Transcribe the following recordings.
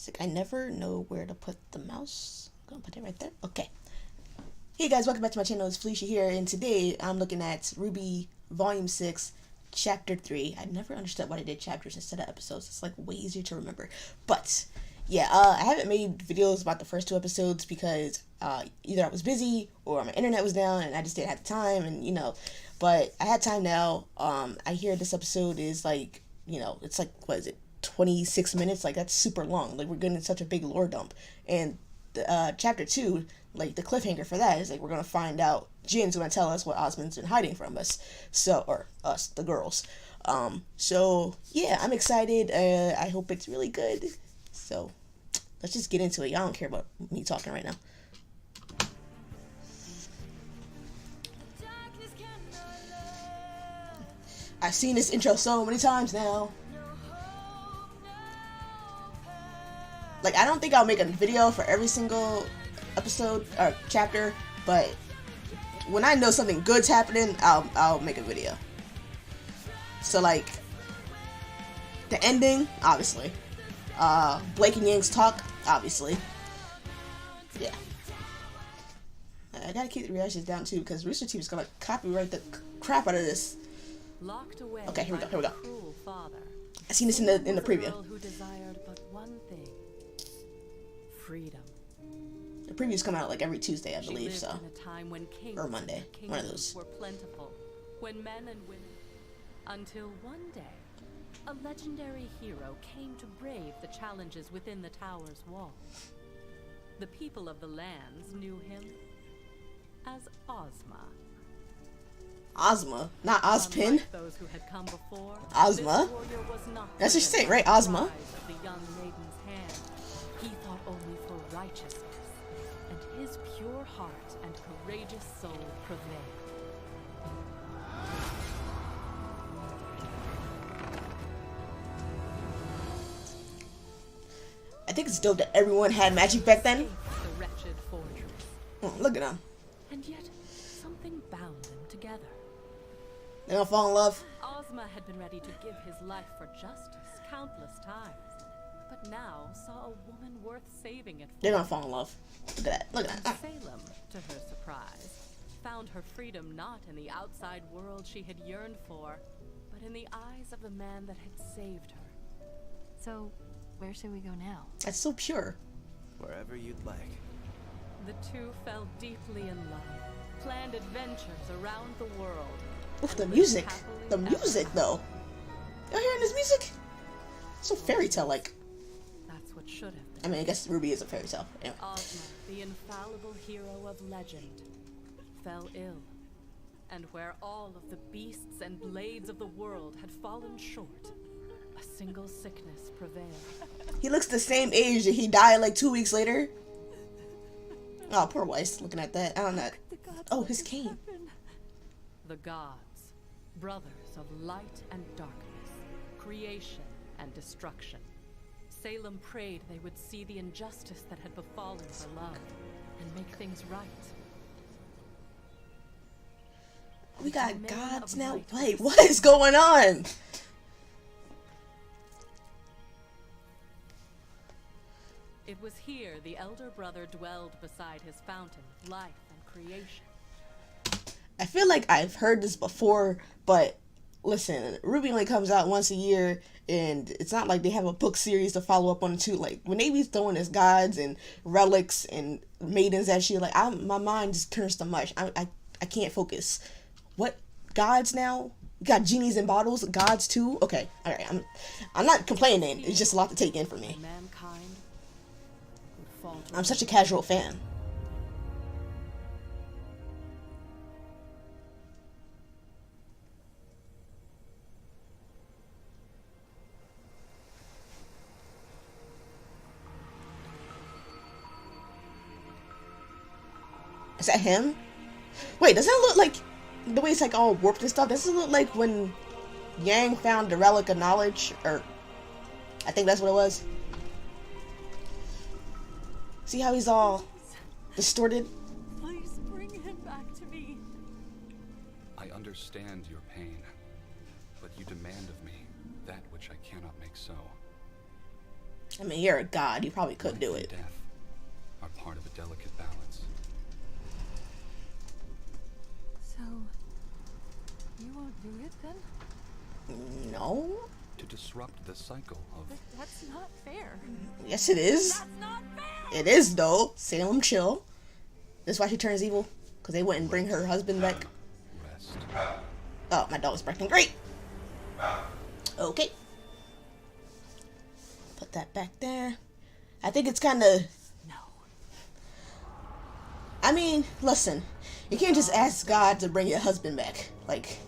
It's like I never know where to put the mouse. I'm gonna put it right there. Okay. Hey guys, welcome back to my channel. It's Felicia here, and today I'm looking at RWBY Volume 6, Chapter 3. I never understood why they did chapters instead of episodes. It's like way easier to remember. But yeah, I haven't made videos about the first two episodes because either I was busy or my internet was down and I just didn't have the time, and you know. But I had time now. I hear this episode is like, you know, it's like, what is it, 26 minutes? Like, that's super long. Like, we're getting such a big lore dump. And chapter 2, like, the cliffhanger for that is like we're gonna find out Jin's gonna tell us what Osmond's been hiding from us, so, or us, the girls. So yeah, I'm excited. I hope it's really good. So let's just get into it. Y'all don't care about me talking right now. I've seen this intro so many times now. Like, I don't think I'll make a video for every single episode or chapter, but when I know something good's happening, I'll make a video. So like, the ending, obviously. Blake and Yang's talk, obviously. Yeah. I gotta keep the reactions down too, because Rooster Teeth is gonna copyright the crap out of this. Okay, here we go. I seen this in the preview. Freedom. The previews come out like every Tuesday, I believe, so. Or Monday, one of those. Were plentiful, when men and women, until one day, a legendary hero came to brave the challenges within the tower's walls. The people of the lands knew him as Ozma. Ozma, not Ozpin. Unlike those who had come before, Ozma. That's what you say, right? Ozma. The young maiden's hand. He thought only for righteousness, and his pure heart and courageous soul prevailed. I think it's dope that everyone had magic back then. The wretched fortress. Oh, look at them. And yet, something bound them together. They gonna fall in love. Ozma had been ready to give his life for justice countless times, but now saw a woman worth saving it for. They're gonna fall in love. Look at that. Look at that. Salem, to her surprise, found her freedom not in the outside world she had yearned for, but in the eyes of the man that had saved her. So, where should we go now? That's so pure. Wherever you'd like. The two fell deeply in love, planned adventures around the world. Oof, the music. The music, though. Y'all hearing this music? So fairy tale like. That's what should have been. I mean, I guess RWBY is a fairy tale. Anyway. Ozma, the infallible hero of legend, fell ill. And where all of the beasts and blades of the world had fallen short, a single sickness prevailed. He looks the same age that he died like 2 weeks later. Oh, poor Weiss looking at that. I don't know. Oh, his cane. The gods, brothers of light and darkness, creation and destruction. Salem prayed they would see the injustice that had befallen her love and make things right. We got gods now. Wait, what is going on? It was here the elder brother dwelled beside his fountain of life and creation. I feel like I've heard this before, but listen, RWBY only comes out once a year, and it's not like they have a book series to follow up on too. Like, when they be throwing us gods and relics and maidens at you, like, my mind just turns to mush. I can't focus. What? Gods now? You got genies in bottles? Gods too? Okay, alright, I'm not complaining. It's just a lot to take in for me. Mankind would falter. I'm such a casual fan. Is that him? Wait, doesn't it look like the way it's like all warped and stuff? Doesn't it look like when Yang found the relic of knowledge? Or I think that's what it was. See how he's all distorted? Please bring him back to me. I understand your pain, but you demand of me that which I cannot make so. I mean, you're a god. You probably could do Life it. and death are part of a delicate balance. So, you won't do it then? No. To disrupt the cycle of But that's not fair. Yes, it is. That's not fair! It is, though. Salem chill. That's why she turns evil. Because they wouldn't bring her husband back. rest. Oh, my dog is barking. Great. Okay. Put that back there. I think it's kind of... No. I mean, listen. You can't just ask God to bring your husband back. Like...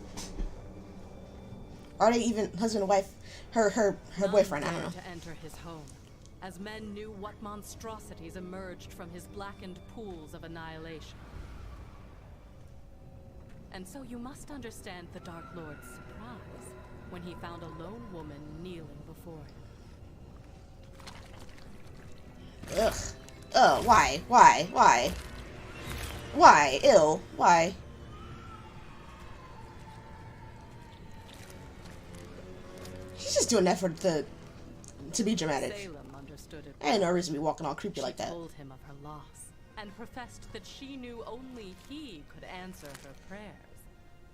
Are they even husband and wife? Her boyfriend, I don't know. To enter his home, as men knew what monstrosities emerged from his blackened pools of annihilation. And so you must understand the Dark Lord's surprise when he found a lone woman kneeling before him. Ugh. Oh, why? Why? Why? Why? Ew. Why? She's just doing that for to be dramatic. Salem understood it. I ain't no reason to be walking all creepy She like that. told him of her loss and professed that she knew only he could answer her prayers,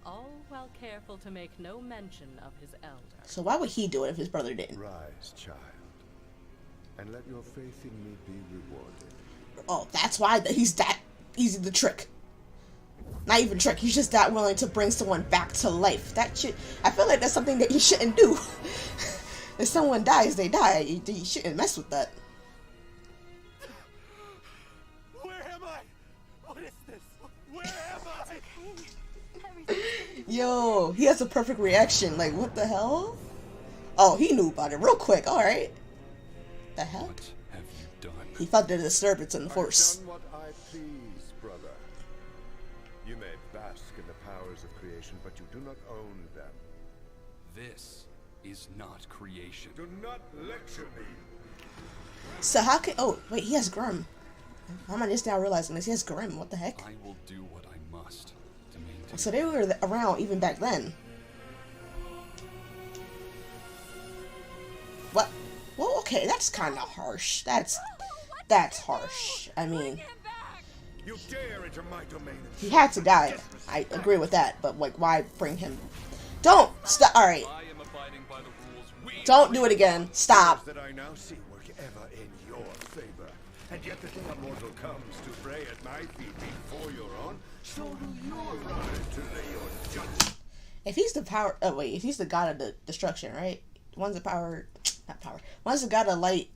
all while careful to make no mention of his elder. So why would he do it if his brother didn't? Rise, child, and let your faith in me be rewarded. Oh, that's why he's that easy to trick. Not even trick. He's just that willing to bring someone back to life. That shit. I feel like that's something that you shouldn't do. If someone dies, they die. You shouldn't mess with that. Where am I? What is this? Where am I? Yo, he has a perfect reaction. Like, what the hell? Oh, he knew about it real quick. All right. The hell? What have you done? He felt the disturbance in the I've force. done what I please, brother. You may bask in the powers of creation, but you do not own them. This is not creation. Do not lecture me. So how can? Oh, wait, he has Grim. I'm just now realizing this. He has Grim. What the heck? I will do what I must to maintain. So they were around even back then. What? Well, okay, that's kind of harsh. That's harsh. I mean, You dare enter my domain. he had to die. I agree with that, but like, why bring him? Don't stop. All right, I am abiding by the rules. don't do it again. Stop. That I now see work ever in your favor. And yet the day a mortal comes to pray at my feet before your own, so do you arrive to lay your judgment. If he's the power, oh wait, if he's the god of the destruction, right? One's the power, not power. One's the god of light,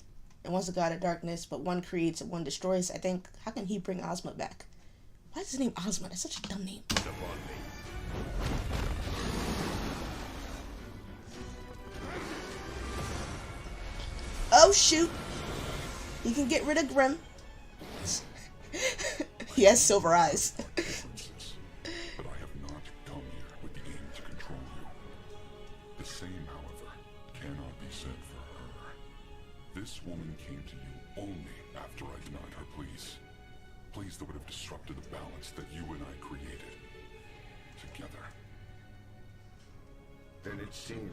and one's the god of darkness. But one creates and one destroys. I think. How can he bring Ozma back? Why is his name Ozma? That's such a dumb name. Oh shoot! He can get rid of Grim. He has silver eyes. Princess, but I have not come here with the aim to control you. The same, however, cannot be said for her. This woman came to you only after I denied her pleas. Pleas that would have disrupted the balance that you and I created. Together. Then it seems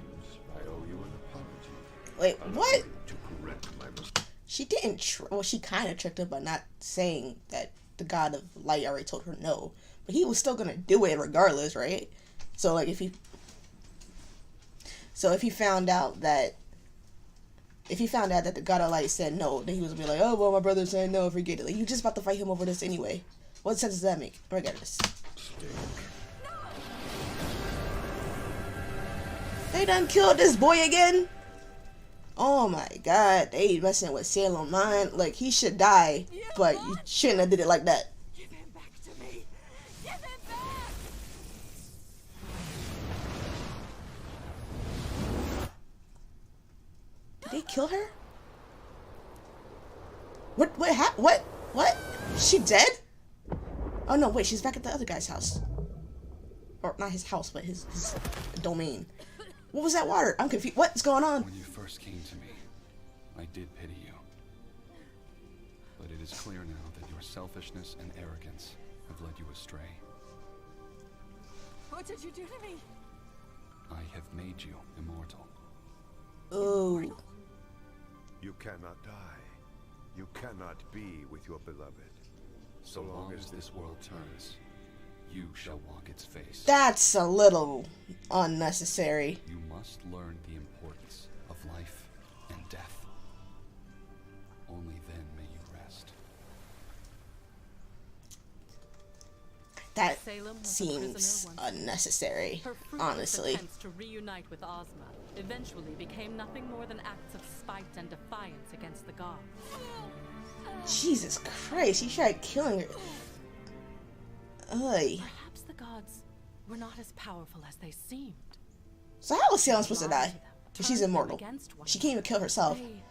I owe you an apology. Wait, what? To correct my mistake. She didn't. Well, she kind of tricked her by not saying that the god of light already told her no. But he was still gonna do it regardless, right? So like, if he found out that the god of light said no, then he was gonna be like, oh well, my brother said no, forget it. Like, you just about to fight him over this anyway. What sense does that make? Regardless. They done killed this boy again. Oh my god, they messing with Salem mind. Like, he should die, but you shouldn't have did it like that. Give him back to me! Give him back! Did they kill her? What? She dead? Oh no, wait, she's back at the other guy's house. Or not his house, but his domain. What was that water? I'm confused. What's going on? When you first came to me, I did pity you. But it is clear now that your selfishness and arrogance have led you astray. What did you do to me? I have made you immortal. Oh. You cannot die. You cannot be with your beloved. So long as this world turns, you shall walk its face. That's a little unnecessary. You must learn the importance of life and death. Only then may you rest. That Salem was a seems prisoner once. unnecessary, Her fruitless honestly. attempts to reunite with Ozma eventually became nothing more than acts of spite and defiance against the gods. Jesus Christ, he tried killing her. Ugh. Perhaps the gods were not as powerful as they seemed. So how was Salem supposed to Lied die? to them, If she's turned them immortal. against one She can't even kill herself. They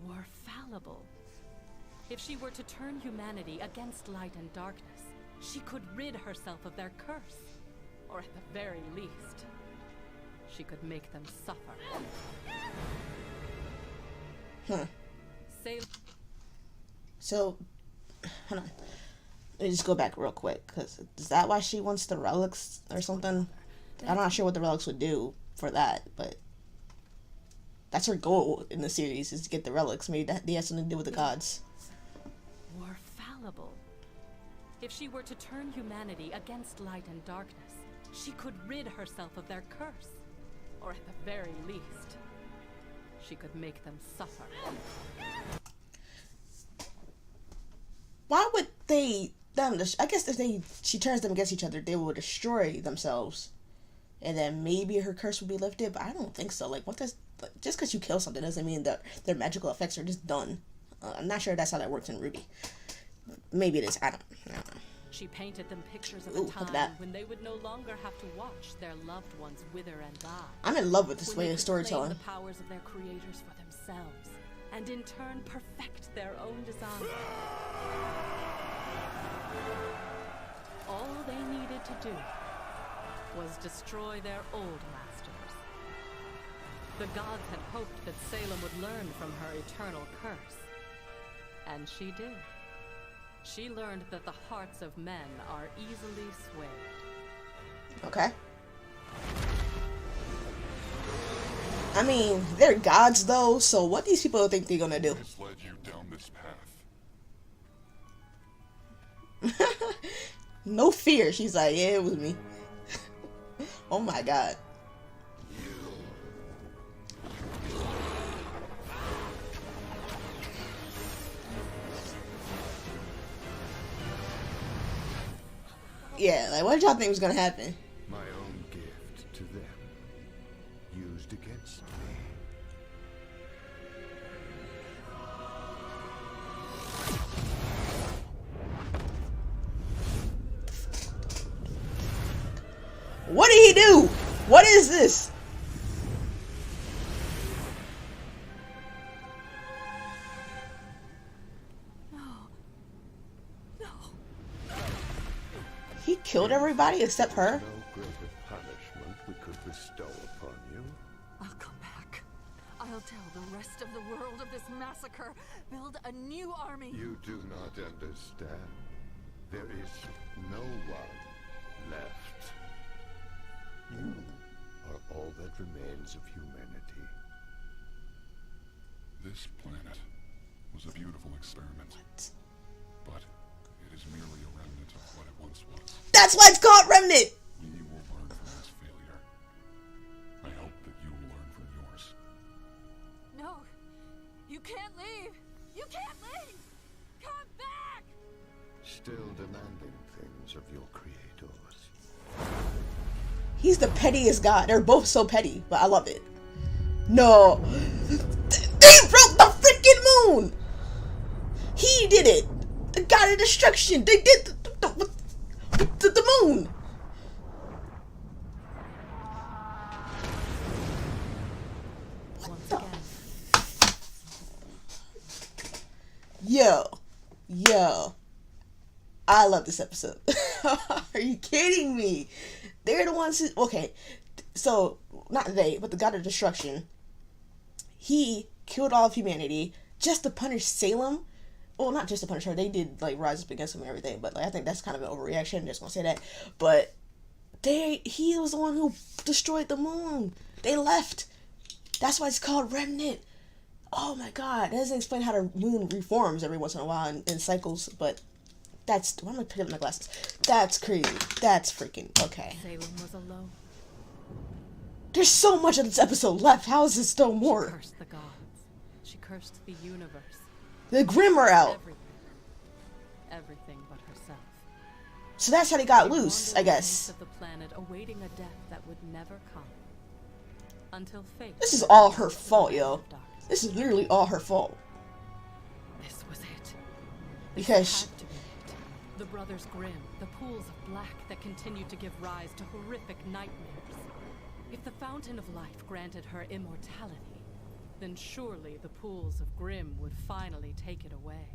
were fallible. If she were to turn humanity against light and darkness, she could rid herself of their curse. Or at the very least, she could make them suffer. Salem. So, hold on. Let me just go back real quick, because is that why she wants the relics or something? I'm not sure what the relics would do for that, but that's her goal in the series, is to get the relics. Maybe that has something to do with the gods. Were fallible. If she were to turn humanity against light and darkness, she could rid herself of their curse. Or at the very least, she could make them suffer. Why would they... I guess if she turns them against each other, they will destroy themselves. And then maybe her curse will be lifted, but I don't think so. Like, what does... Just because you kill something doesn't mean that their magical effects are just done. I'm not sure that's how that works in Ruby. Maybe it is. I don't know. She painted them pictures of Ooh, a look at time that. when they would no longer have to watch their loved ones wither and die. I'm in love with this When way they of could storytelling. claim the powers of their creators for themselves, and in turn perfect their own design. All they needed to do was destroy their old masters. The gods had hoped that Salem would learn from her eternal curse. And she did. She learned that the hearts of men are easily swayed. Okay. I mean, they're gods though, so what these people think they're gonna do? Has led you down this path. No fear. She's like, yeah, it was me. Oh my god. Yeah, like, what did y'all think was gonna happen? My own gift to them, used against me. What did he do? What is this? He killed everybody except her? No greater punishment we could bestow upon you. I'll come back. I'll tell the rest of the world of this massacre. Build a new army. You do not understand. There is no one left. You are all that remains of humanity. This planet was a beautiful experiment. But it is merely a remnant of what it once was. That's why it's called Remnant! We will learn from this failure. I hope that you will learn from yours. No, you can't leave. You can't leave. Come back. Still demanding things of your creators. He's the pettiest god. They're both so petty, but I love it. No. They broke the freaking moon! He did it! The god of destruction! They did the moon! Once again, Yo. I love this episode. Are you kidding me? They're the ones who... Okay, so, not they, but the god of destruction. He killed all of humanity just to punish Salem. Well, not just to punish her. They did, like, rise up against him and everything. But, like, I think that's kind of an overreaction. Just gonna say that. But he was the one who destroyed the moon. They left. That's why it's called Remnant. Oh my god, that doesn't explain how the moon reforms every once in a while in cycles, but that's... Why am I putting up my glasses? That's crazy. That's freaking... Okay. Salem was alone. There's so much of this episode left. How is there still She more? cursed the gods. She cursed the universe. The Grimm are out. Everything. Everything but herself. So that's how they got She loose, wandered I the guess. face of the planet, awaiting a death that would never come. Until fate. This is all her fault, yo. This is literally all her fault. This was it. Because... Had to be it. The Brothers Grimm, the pools of black that continued to give rise to horrific nightmares. If the Fountain of Life granted her immortality, then surely the pools of Grimm would finally take it away.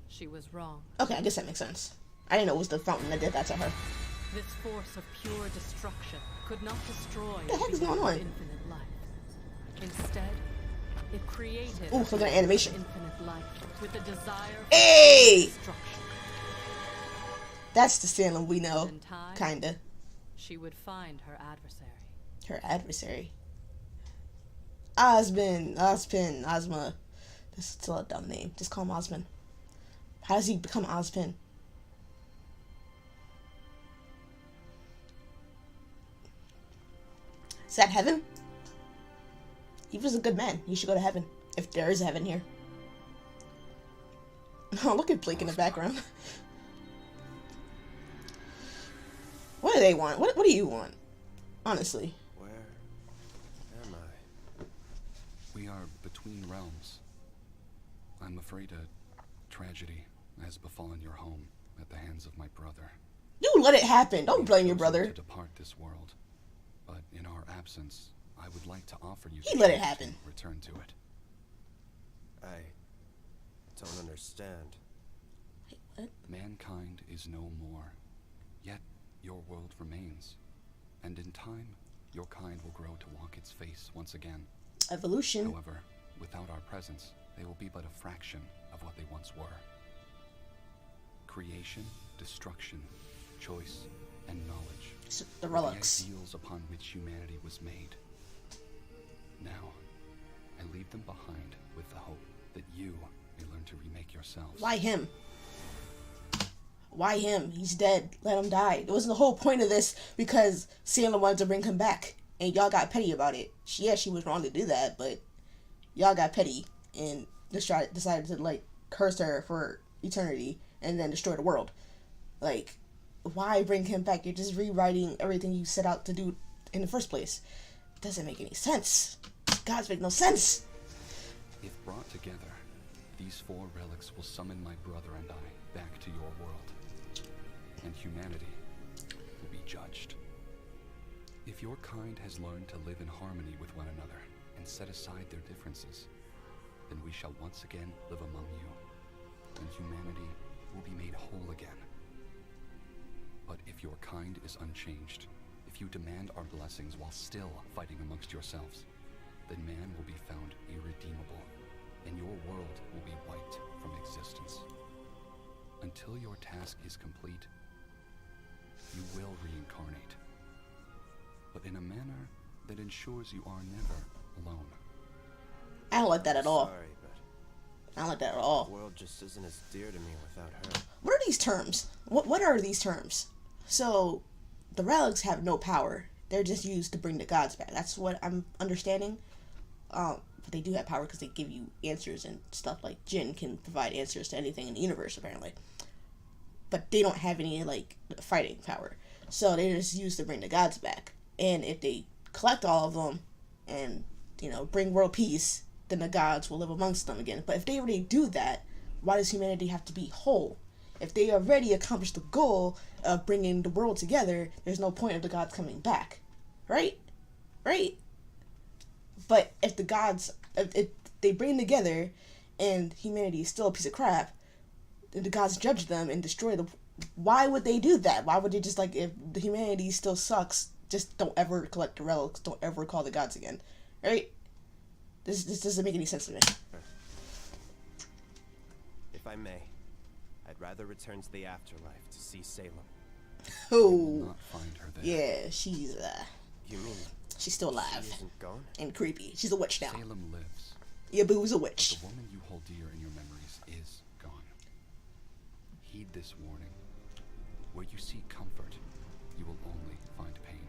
She was wrong. Okay, I guess that makes sense. I didn't know it was the fountain that did that to her. This force of pure destruction could not destroy What the heck is going being of on? infinite life. Instead, it created Ooh, look at the animation. infinite life with a desire for Hey! destruction. That's the Salem we know. In time, Kinda. she would find her adversary. Her adversary. Osmond. Ozma. This is still a dumb name. Just call him Osmond. How does he become Osmond? Is that heaven? He was a good man. He should go to heaven. If there is a heaven here. Oh, look at Blake in the background. What do they want? What do you want? Honestly. Where am I? We are between realms. I'm afraid a tragedy has befallen your home at the hands of my brother. You let it happen. Don't We've blame your chosen brother. to depart this world, but in our absence, I would like to offer you. He the let it chance happen. to return to it. I don't understand. What? Mankind is no more, yet your world remains, and in time, your kind will grow to walk its face once again. Evolution. However, without our presence, they will be but a fraction of what they once were. Creation, destruction, choice, and knowledge. So the are relics. The ideals upon which humanity was made. Now, I leave them behind with the hope that you may learn to remake yourselves. Why him? Why him? He's dead. Let him die. It wasn't the whole point of this because Salem wanted to bring him back. And y'all got petty about it. She was wrong to do that, but y'all got petty and decided to, like, curse her for eternity and then destroy the world. Like, why bring him back? You're just rewriting everything you set out to do in the first place. It doesn't make any sense. Gods make no sense. If brought together, these 4 relics will summon my brother and I back to your world. And humanity will be judged. If your kind has learned to live in harmony with one another and set aside their differences, then we shall once again live among you, and humanity will be made whole again. But if your kind is unchanged, if you demand our blessings while still fighting amongst yourselves, then man will be found irredeemable, and your world will be wiped from existence. Until your task is complete, you will reincarnate, but in a manner that ensures you are never alone. I don't like that at all. Sorry, but I don't like that at all. the world just isn't as dear to me without her. What are these terms? What are these terms? So, the relics have no power. They're just used to bring the gods back. That's what I'm understanding. But they do have power because they give you answers and stuff. Like Jinn can provide answers to anything in the universe, apparently. But they don't have any, like, fighting power. So they're just used to bring the gods back. And if they collect all of them and, you know, bring world peace, then the gods will live amongst them again. But if they already do that, why does humanity have to be whole? If they already accomplished the goal of bringing the world together, there's no point of the gods coming back. Right? Right? But if the gods, if they bring together and humanity is still a piece of crap, and the gods judge them and destroy them, why would they do that? Why would they just, like, if the humanity still sucks, just don't ever collect the relics, don't ever call the gods again. Right? This doesn't make any sense to me. If I may, I'd rather return to the afterlife to see Salem. You will Oh, not find her there. yeah, she's, You mean She's still She alive isn't gone. and creepy. She's a witch now. Salem lives. Yeah, Boo's a witch. The woman you hold dear in your memories is gone. Heed this warning. Where you seek comfort, you will only find pain.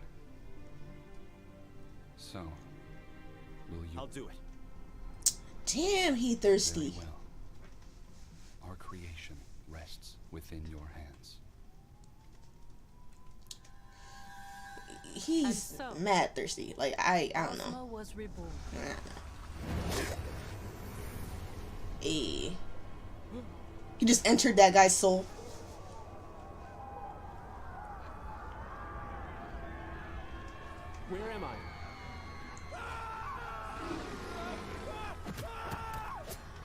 So, will you? I'll do it. Damn, he thirsty. Very well. Our creation rests within your hands. He's And so, mad thirsty. Like, I don't Ozma know. was reborn. Hey. He just entered that guy's soul. Where am I?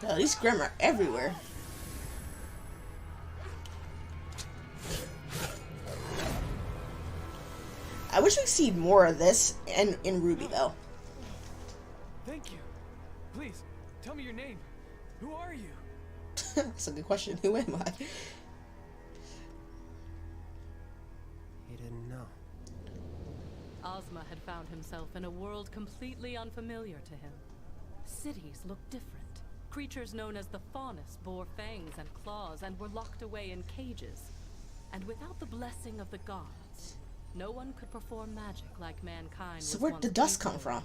Oh, these Grimm are everywhere. I wish we'd see more of this in Ruby, though. Thank you. Please, tell me your name. Who are you? That's a good question. Who am I? He didn't know. Ozma had found himself in a world completely unfamiliar to him. Cities looked different. Creatures known as the Faunus bore fangs and claws and were locked away in cages. And without the blessing of the gods, no one could perform magic like mankind. So was where'd once the dust come capable from?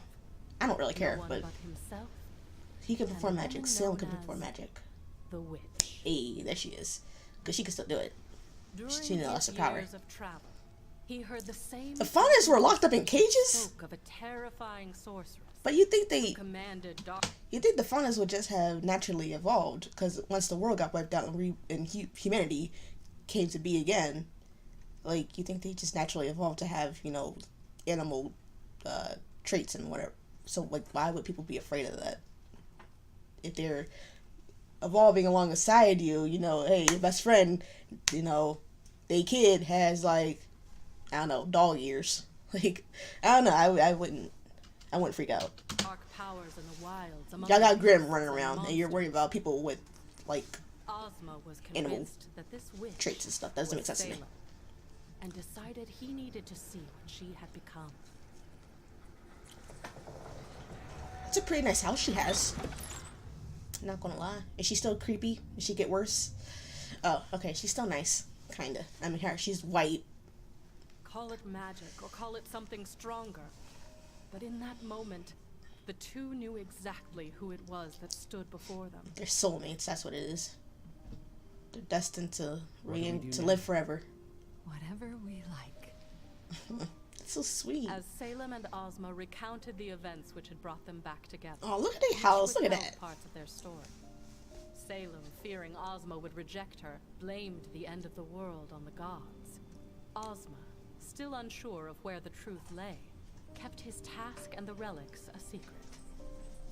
I don't really of. care, No one but but himself, he can and perform a magic. woman Salem known can perform as magic. the witch. Hey, there she is. Because she can still do it. During She his lost her power. years of travel, he heard the same The Faunus were locked up in cages? spoke of a terrifying sorceress But you think who they... commanded dark. You think the Faunus would just have naturally evolved? Because once the world got wiped out and humanity came to be again, like, you think they just naturally evolved to have, you know, animal traits and whatever. So, like, why would people be afraid of that? If they're evolving alongside you, you know, hey, your best friend, you know, they kid has, like, I don't know, dog ears. Like, I don't know, I wouldn't freak out. Dark powers in the wilds. among Y'all got the Grimm beasts running around, and you're monsters. worried about people with, like, Ozma was animal convinced that this witch traits and stuff. That doesn't make was sense to me. Salem, and decided he needed to see what she had become. It's a pretty nice house she has. Not gonna lie. Is she still creepy? Did she get worse? Oh, okay. She's still nice. Kinda. I mean, she's white. Call it magic or call it something stronger. But in that moment, the two knew exactly who it was that stood before them. They're soulmates. That's what it is. They're destined to do now? live forever. Whatever we like. It's so sweet. As Salem and Ozma recounted the events which had brought them back together. Oh, look at their each house. Look at withheld that. parts of their story. Salem, fearing Ozma would reject her, blamed the end of the world on the gods. Ozma, still unsure of where the truth lay, kept his task and the relics a secret.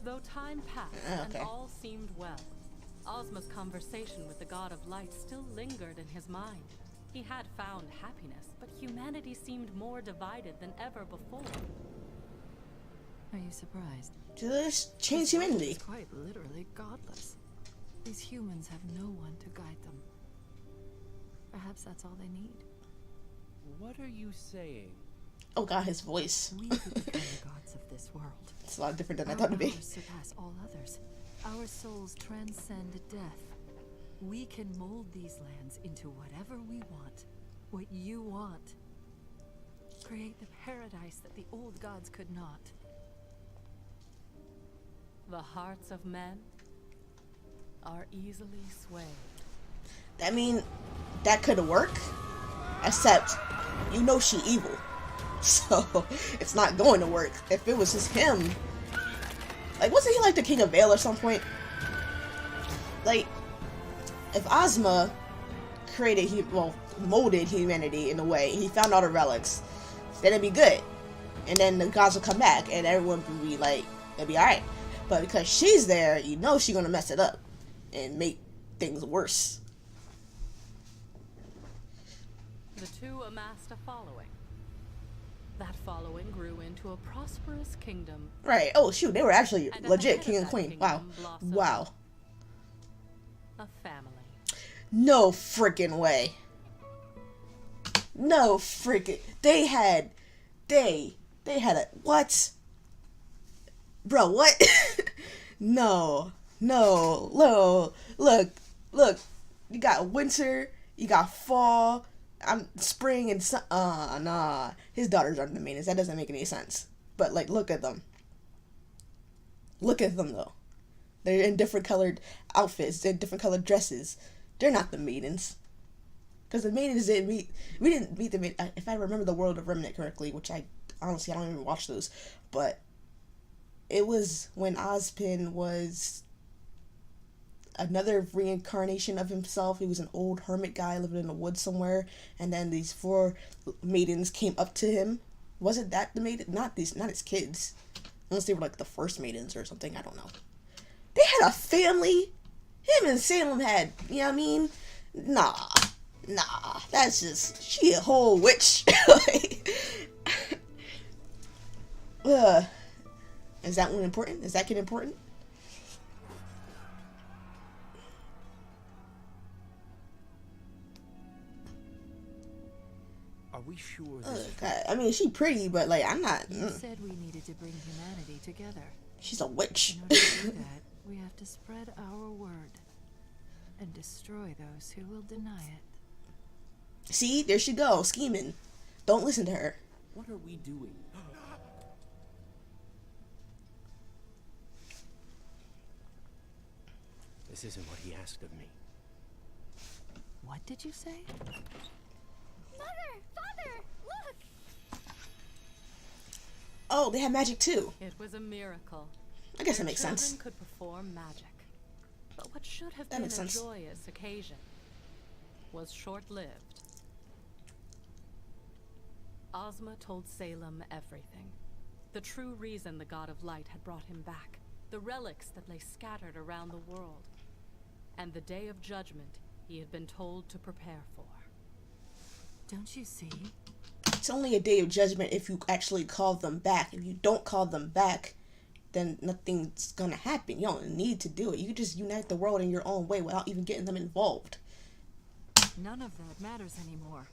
Though time passed Okay. and all seemed well, Ozma's conversation with the god of light still lingered in his mind. He had found happiness, but humanity seemed more divided than ever before. Are you surprised? Just change humanity. It's quite literally godless. These humans have no one to guide them. Perhaps that's all they need. What are you saying? Oh god, his voice. We could become the gods of this world. It's a lot different than I Our thought it'd be. powers surpass all others. Our souls transcend death. We can mold these lands into whatever we want. What you want. Create the paradise that the old gods could not. The hearts of men are easily swayed. I mean, that could work, except you know she evil, so it's not going to work. If it was just him, like, wasn't he like the King of Vale at some point? Like, if Ozma molded humanity in a way, and he found all the relics, then it'd be good, and then the gods would come back, and everyone would be like, it'd be alright. But because she's there, you know she's gonna mess it up and make things worse. The two amassed a following. That following grew into a prosperous kingdom. Right. Oh shoot, they were actually And at the legit head king of and that queen. Wow. kingdom blossomed Wow. A family. No freaking way. No freaking. They They had a what? Bro, what? No. Look. You got winter, you got fall, spring and nah. His daughters aren't the meanest. That doesn't make any sense. But like, look at them. Look at them though. They're in different colored outfits. They're in different colored dresses. They're not the maidens. Because the maidens didn't meet. We didn't meet the maid. If I remember the World of Remnant correctly, which I honestly I don't even watch those, but it was when Ozpin was another reincarnation of himself. He was an old hermit guy living in the woods somewhere, and then these 4 maidens came up to him. Wasn't that the maiden? Not his kids. Unless they were like the first maidens or something. I don't know. They had a family. Him and Salem had, you know what I mean? Nah. That's just, she a whole witch. Is that one important? Is that kid important? Are we sure this God. I mean, she pretty, but like, I'm not. You said we needed to bring humanity together. She's a witch. In order to do that, we have to spread our word and destroy those who will deny it. See, there she go, scheming. Don't listen to her. What are we doing? This isn't what he asked of me. What did you say? Father, look! Oh, they have magic too. It was a miracle. I guess Their that makes sense. children could perform magic. But what should have That been a makes sense. joyous occasion was short-lived. Ozma told Salem everything. The true reason the God of Light had brought him back. The relics that lay scattered around the world. And the day of judgment he had been told to prepare for. Don't you see? It's only a day of judgment if you actually call them back. If you don't call them back, then nothing's gonna happen. You don't need to do it. You can just unite the world in your own way without even getting them involved. None of that matters anymore.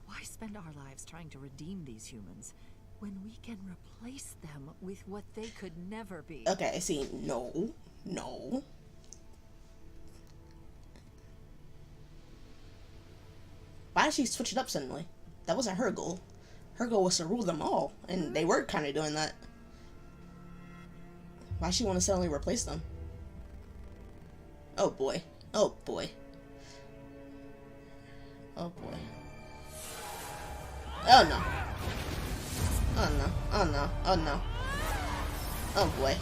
Why spend our lives trying to redeem these humans when we can replace them with what they could never be? Okay, I see. No. Why did she switch it up suddenly? That wasn't her goal. Her goal was to rule them all, and they were kind of doing that. Why she want to suddenly replace them? Oh boy. Oh boy. Oh boy. Oh no. Oh no. Oh no. Oh no. Oh boy.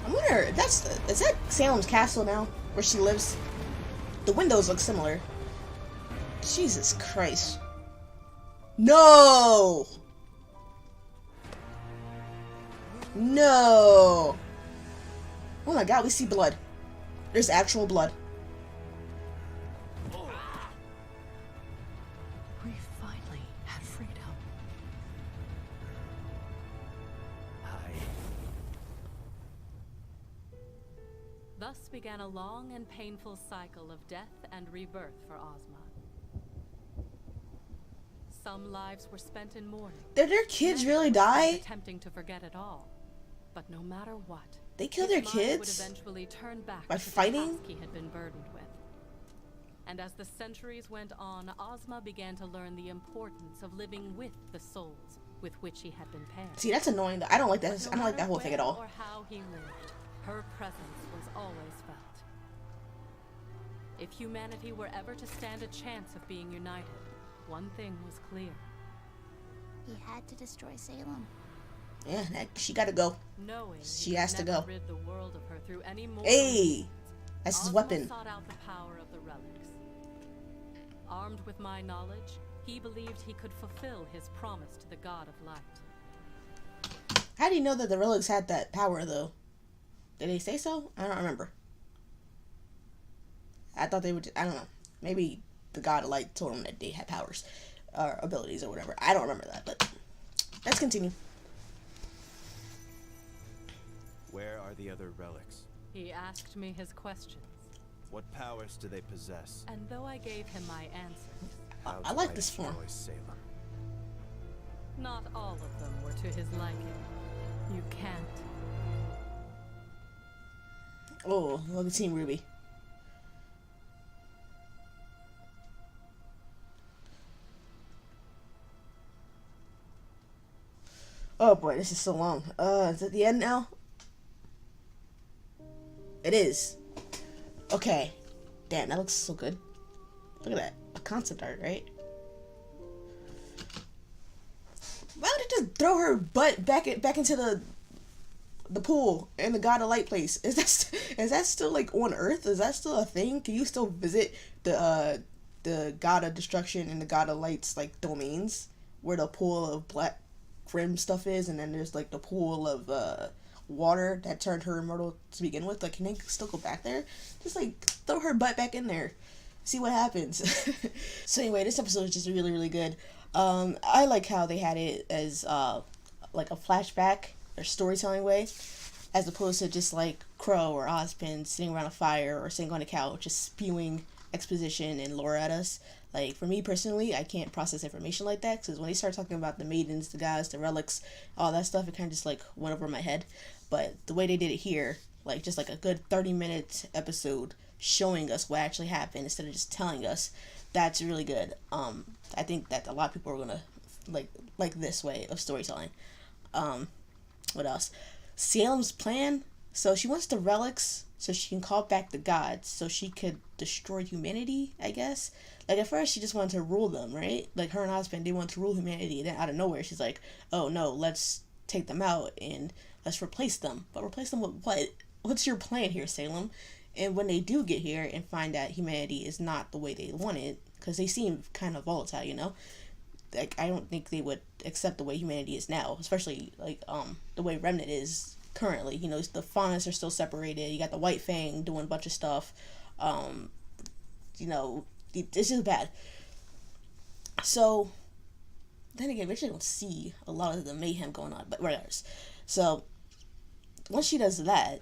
I wonder, is that Salem's castle now, where she lives? The windows look similar. Jesus Christ. No! No! Oh my god, we see blood. There's actual blood. We finally had freedom. Thus began a long and painful cycle of death and rebirth for Ozma. Some lives were spent in mourning. Did their kids Many really were die? attempting to forget it all. But no matter what, They kill his their mind would kids? eventually turn back By to the fighting? task he had been burdened with. And as the centuries went on, Ozma began to learn the importance of living with the souls with which he had been paired. See, that's annoying. I don't like that. But no I don't like that matter whole thing at where all. Or how he lived, her presence was always felt. If humanity were ever to stand a chance of being united, one thing was clear. He had to destroy Salem. Yeah, she gotta go. Knowing She he has could to never go. rid the world of her through any more Hey! That's his Ozma weapon. sought out the power of the relics. Armed with my knowledge, he believed he could fulfill his promise to the God of Light. How do you know that the relics had that power, though? Did they say so? I don't remember. I thought they would. I don't know. Maybe the God of Light told them that they had powers or abilities or whatever. I don't remember that, but let's continue. Where are the other relics? He asked me his questions. What powers do they possess? And though I gave him my answers, I like this form. Salem. not all of them were to his liking. You can't. Oh, look at Team Ruby. Oh boy, this is so long. Is it the end now? It is. Okay. Damn, that looks so good. Look at that. A concept art, right? Why would it just throw her butt back into the pool in the God of Light place? Is that still like on Earth? Is that still a thing? Can you still visit the God of Destruction and the God of Light's like domains where the pool of black grim stuff is, and then there's like the pool of water that turned her immortal to begin with? Like, can they still go back there? Just like throw her butt back in there, see what happens. So anyway, this episode is just really, really good. I like how they had it as like a flashback or storytelling way, as opposed to just like Crow or Ozpin sitting around a fire or sitting on a couch just spewing exposition and lore at us. Like, for me personally, I can't process information like that, because when they start talking about the maidens, the gods, the relics, all that stuff, it kind of just like went over my head. But the way they did it here, like just like a good 30-minute episode showing us what actually happened instead of just telling us, that's really good. I think that a lot of people are gonna like this way of storytelling. What else? Salem's plan. So she wants the relics so she can call back the gods, so she could destroy humanity, I guess. Like, at first she just wanted to rule them, right? Like, her and Ozpin, they wanted to rule humanity, and then out of nowhere she's like, oh no, let's take them out and let's replace them. But replace them with what? What's your plan here, Salem? And when they do get here and find that humanity is not the way they want it, because they seem kind of volatile, you know? Like, I don't think they would accept the way humanity is now, especially, like, the way Remnant is currently. You know, the faunas are still separated. You got the White Fang doing a bunch of stuff. You know, it's just bad. So, then again, we actually don't see a lot of the mayhem going on, but regardless. So, once she does that,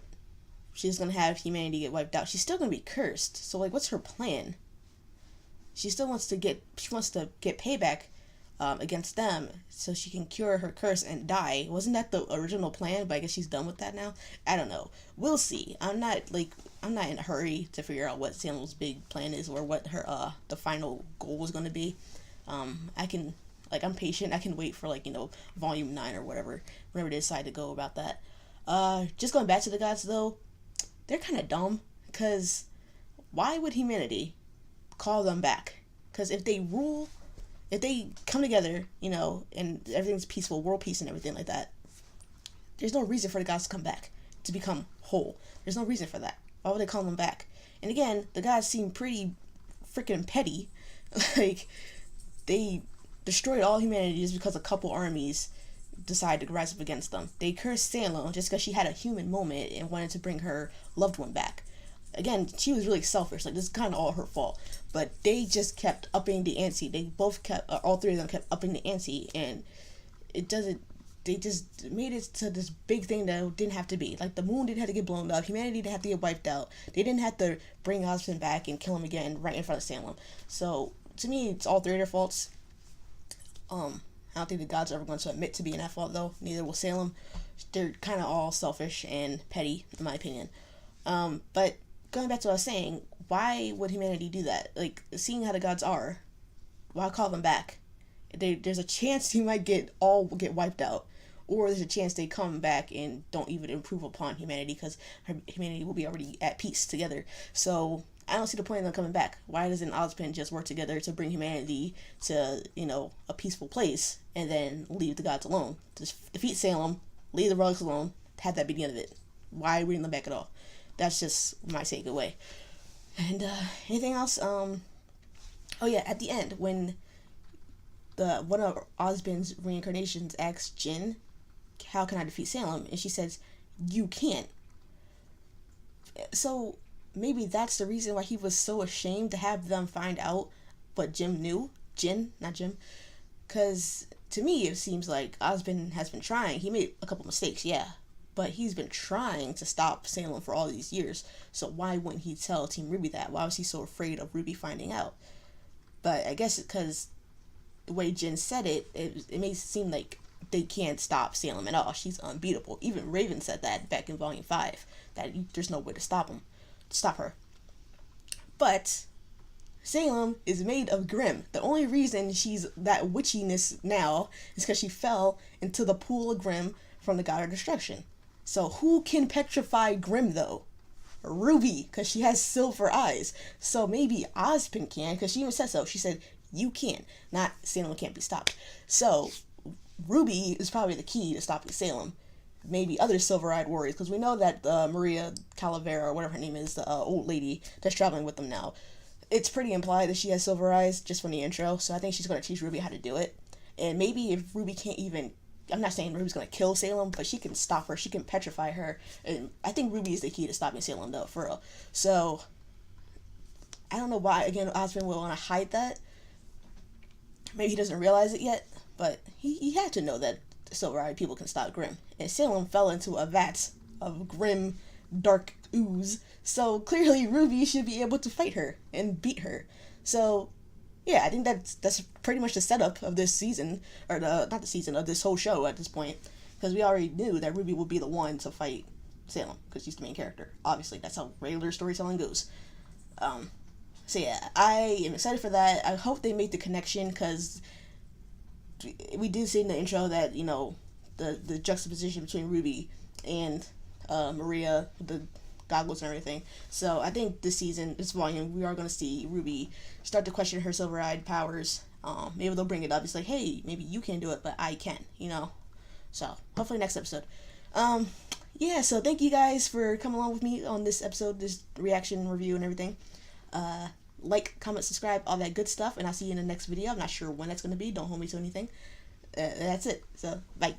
she's gonna have humanity get wiped out. She's still gonna be cursed. So, like, what's her plan? She still wants to get payback against them so she can cure her curse and die. Wasn't that the original plan? But I guess she's done with that now. I don't know. We'll see. I'm not in a hurry to figure out what Salem's big plan is or what her the final goal is going to be. I'm patient. I can wait for, like, you know, volume 9 or whatever, whenever they decide to go about that. Just going back to the gods though, they're kind of dumb, because why would humanity call them back? Because if they come together, you know, and everything's peaceful, world peace and everything like that, there's no reason for the gods to come back, to become whole. There's no reason for that. Why would they call them back? And again, the gods seem pretty freaking petty. Like, they destroyed all humanity just because a couple armies decided to rise up against them. They cursed Salem just because she had a human moment and wanted to bring her loved one back. Again, she was really selfish. Like, this is kind of all her fault. But they just kept upping the ante. They both all three of them kept upping the ante, and they just made it to this big thing that didn't have to be. Like, the moon didn't have to get blown up. Humanity didn't have to get wiped out. They didn't have to bring Ozpin back and kill him again right in front of Salem. So, to me, it's all three of their faults. I don't think the gods are ever going to admit to being at fault, though. Neither will Salem. They're kind of all selfish and petty, in my opinion. But going back to what I was saying, why would humanity do that? Like, seeing how the gods are, why call them back? There's a chance you might get wiped out, or there's a chance they come back and don't even improve upon humanity, because humanity will be already at peace together. So I don't see the point of them coming back. Why doesn't Ozpin just work together to bring humanity to, you know, a peaceful place, and then leave the gods alone? Just defeat Salem, leave the relics alone, have that be the end of it. Why bring them back at all? That's just my takeaway. And anything else? Oh yeah, at the end, when one of Ozpin's reincarnations asks Jin, how can I defeat Salem? And she says, you can't. So maybe that's the reason why he was so ashamed to have them find out what Jin knew. Jin, not Jim. Because to me, it seems like Ozpin has been trying. He made a couple mistakes, yeah. but he's been trying to stop Salem for all these years. So why wouldn't he tell Team Ruby that? Why was he so afraid of Ruby finding out? But I guess because the way Jen said it made it seem like they can't stop Salem at all. She's unbeatable. Even Raven said that back in Volume 5, that there's no way to stop her. But Salem is made of Grimm. The only reason she's that witchiness now is because she fell into the pool of Grimm from the God of Destruction. So who can petrify Grimm though? Ruby, because she has silver eyes. So maybe Ozpin can, because she even said so. She said, you can, not Salem can't be stopped. So Ruby is probably the key to stopping Salem. Maybe other silver-eyed warriors, because we know that Maria Calavera, or whatever her name is, the old lady that's traveling with them now, it's pretty implied that she has silver eyes just from the intro, so I think she's going to teach Ruby how to do it. And maybe if Ruby can't even, I'm not saying Ruby's going to kill Salem, but she can stop her, she can petrify her, and I think Ruby is the key to stopping Salem, though, for real. So, I don't know why, again, Osmond will want to hide that. Maybe he doesn't realize it yet, but he had to know that silver-eyed people can stop Grimm. And Salem fell into a vat of Grimm dark ooze, so clearly Ruby should be able to fight her and beat her. So, yeah, I think that's pretty much the setup of this season, or not the season, of this whole show at this point, because we already knew that Ruby would be the one to fight Salem, because she's the main character. Obviously, that's how regular storytelling goes. So yeah, I am excited for that. I hope they make the connection, because we did see in the intro that, you know, the juxtaposition between Ruby and Maria, the goggles and everything. So I think this season, this volume, we are going to see Ruby start to question her silver-eyed powers. Maybe they'll bring it up. It's like, hey, maybe you can't do it, but I can, you know? So, hopefully next episode. Yeah, so thank you guys for coming along with me on this episode, this reaction, review, and everything. Like, comment, subscribe, all that good stuff, and I'll see you in the next video. I'm not sure when that's going to be. Don't hold me to anything. That's it. So, bye.